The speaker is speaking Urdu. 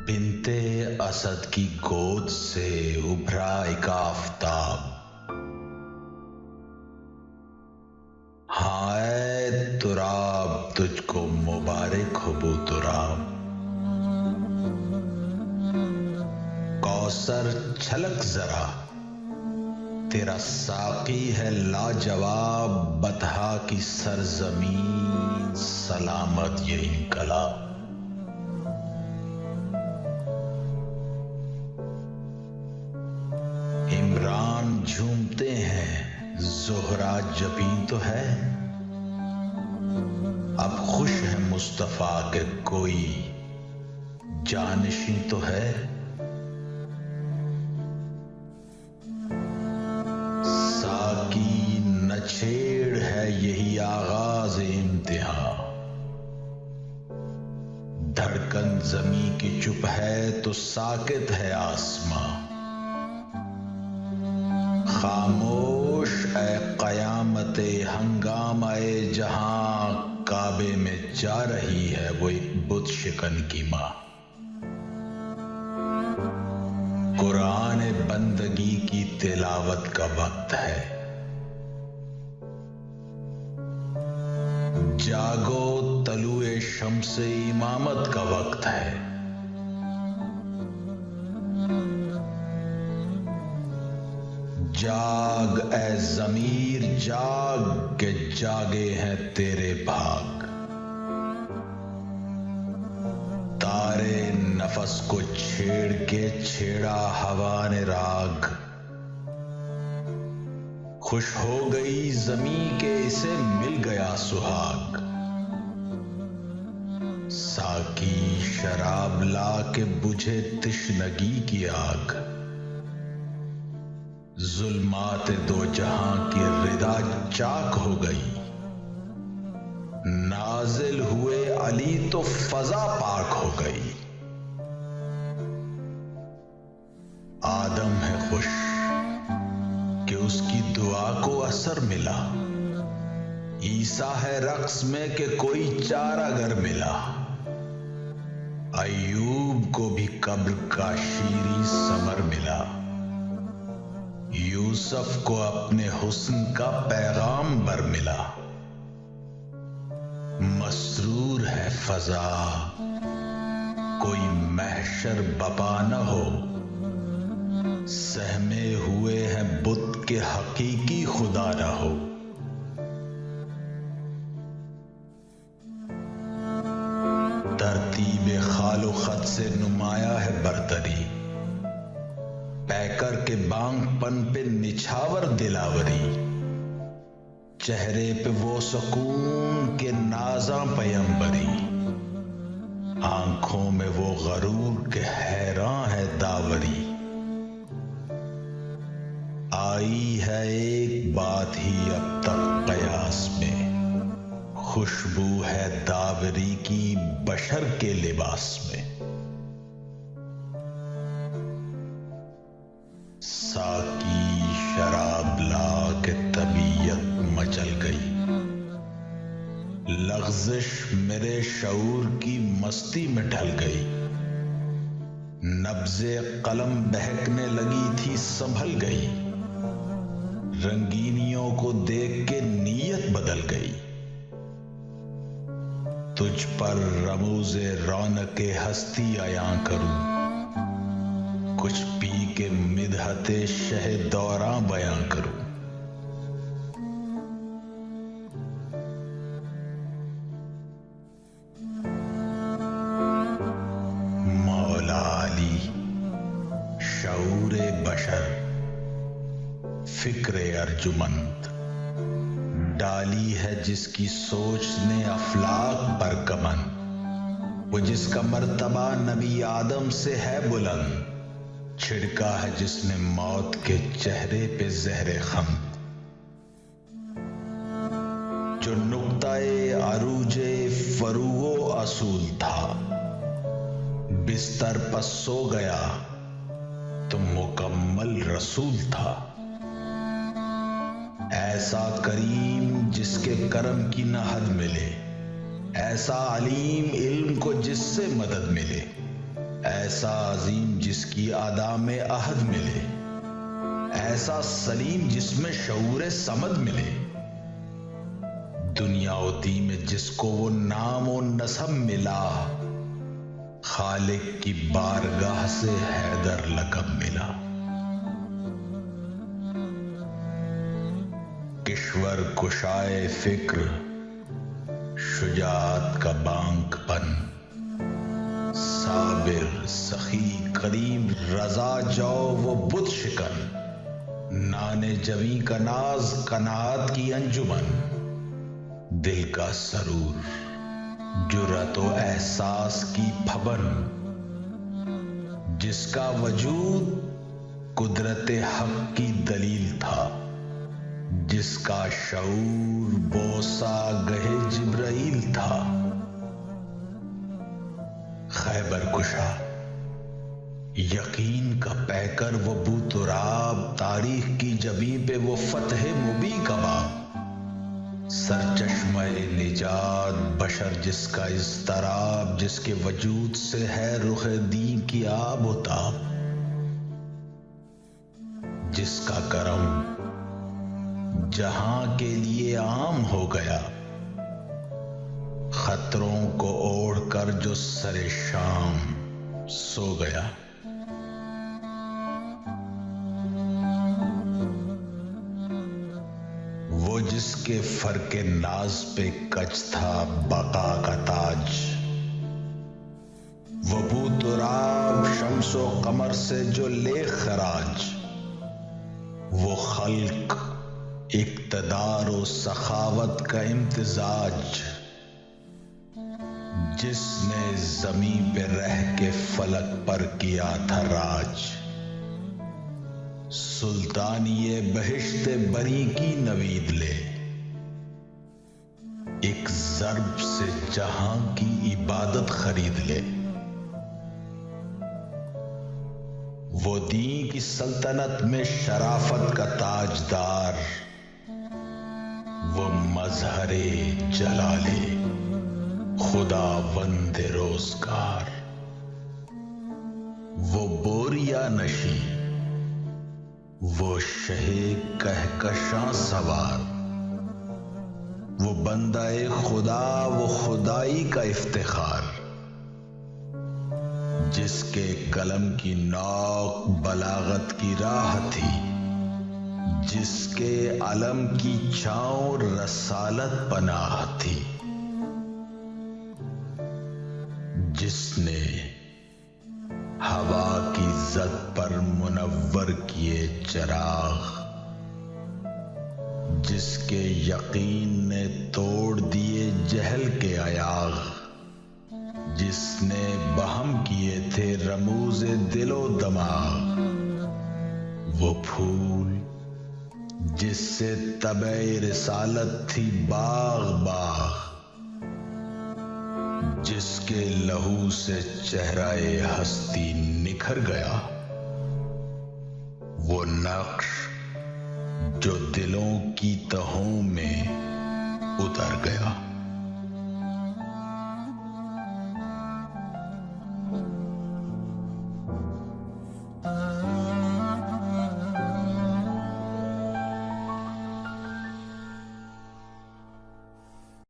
بنتے اسد کی گود سے ابھرا ایک آفتاب، ہائے تراب تجھ کو مبارک ہو بو تراب۔ کوثر چھلک ذرا، تیرا ساقی ہے لاجواب، بطحا کی سرزمین سلامت یہ انقلاب۔ عمران جھومتے ہیں، زہرا جبیں تو ہے، اب خوش ہے مصطفیٰ کہ کوئی جانشیں تو ہے۔ ساقی نہ چھیڑ ہے یہی آغاز امتحاں، دھڑکن زمیں کی چپ ہے تو ساکت ہے آسماں۔ خاموش اے قیامت ہنگامہ جہاں، کعبے میں جا رہی ہے وہ ایک بت شکن کی ماں۔ قرآن بندگی کی تلاوت کا وقت ہے، جاگو طلوع شمس امامت کا وقت ہے۔ جاگ اے ضمیر جاگ کہ جاگے ہیں تیرے بھاگ، تارے نفس کو چھیڑ کے چھیڑا ہوا نے راگ۔ خوش ہو گئی زمیں کہ اسے مل گیا سہاگ، ساقی شراب لا کے بجھے تشنگی کی آگ۔ ظلمات دو جہاں کی ردا چاک ہو گئی، نازل ہوئے علی تو فضا پاک ہو گئی۔ آدم ہے خوش کہ اس کی دعا کو اثر ملا، عیسیٰ ہے رقص میں کہ کوئی چارہ ملا۔ ایوب کو بھی قبر کا شیریں ثمر ملا، یوسف کو اپنے حسن کا پیغام بر ملا۔ مسرور ہے فضا کوئی محشر بپا نہ ہو، سہمے ہوئے ہیں بت کے حقیقی خدا نہ ہو۔ ترتیب خال و خط سے نمایاں ہے برتری، پیکر کے بانگ پن پہ نچھاور دلاوری۔ چہرے پہ وہ سکون کے نازاں پیمبری، آنکھوں میں وہ غرور کے حیراں ہے داوری۔ آئی ہے ایک بات ہی اب تک قیاس میں، خوشبو ہے داوری کی بشر کے لباس میں۔ ساقی شراب لا کے طبیعت مچل گئی، لغزش میرے شعور کی مستی میں ڈھل گئی۔ نبض قلم بہکنے لگی تھی سنبھل گئی، رنگینیوں کو دیکھ کے نیت بدل گئی۔ تجھ پر رموز رونق ہستی عیاں کروں، کچھ پی کے مدحت شہ دوراں بیاں کروں۔ مولا علی شعور بشر، فکر ارجمند، ڈالی ہے جس کی سوچ نے افلاک پر کمن، وہ جس کا مرتبہ نبی آدم سے ہے بلند، چھڑکا ہے جس نے موت کے چہرے پہ زہر خند۔ جو نقطۂ عروج فروغ و اصول تھا، بستر پر سو گیا تو مکمل رسول تھا۔ ایسا کریم جس کے کرم کی نہ حد ملے، ایسا علیم علم کو جس سے مدد ملے۔ ایسا عظیم جس کی ادا میں عہد ملے، ایسا سلیم جس میں شعور صمد ملے، دنیا و دی میں جس کو وہ نام و نسب ملا، خالق کی بارگاہ سے حیدر لقب ملا۔ کشور کشائے فکر، شجاعت کا بانک پن، صابر سخی کریم رضا جو وہ بت شکن، نانے جویں کا ناز قناعت کی انجمن، دل کا سرور جرأت و احساس کی پھبن، جس کا وجود قدرت حق کی دلیل تھا، جس کا شعور بوسہ گہے جبرائیل تھا۔ خیبر کشا یقین کا پیکر وہ بو تراب، تاریخ کی جبیں پہ وہ فتح مبی کباب، سرچشمہ نجات بشر جس کا اضطراب، جس کے وجود سے ہے رخ دین کی آب و تاب، جس کا کرم جہاں کے لیے عام ہو گیا، خطروں کو اوڑھ کر جو سر شام سو گیا۔ وہ جس کے فرق ناز پہ کچ تھا بقا کا تاج، وہ بو تراب شمس و قمر سے جو لے خراج، وہ خلق اقتدار و سخاوت کا امتزاج، جس نے زمین پہ رہ کے فلک پر کیا تھا راج، سلطانی بہشت بری کی نوید لے، ایک ضرب سے جہاں کی عبادت خرید لے، وہ دین کی سلطنت میں شرافت کا تاجدار، وہ مظہر جلالے خدا وند روزگار، وہ بوریا نشی، وہ شہ کہکشاں سوار، وہ بندہ خدا، وہ خدائی کا افتخار، جس کے قلم کی نوک بلاغت کی راہ تھی، جس کے علم کی چھاؤں رسالت پناہ تھی، جس نے ہوا کی زد پر منور کیے چراغ، جس کے یقین نے توڑ دیے جہل کے ایاغ، جس نے بہم کیے تھے رموز دل و دماغ، وہ پھول جس سے طبع رسالت تھی باغ باغ، جس کے لہو سے چہرہ ہستی نکھر گیا، وہ نقش جو دلوں کی تہوں میں اتر گیا۔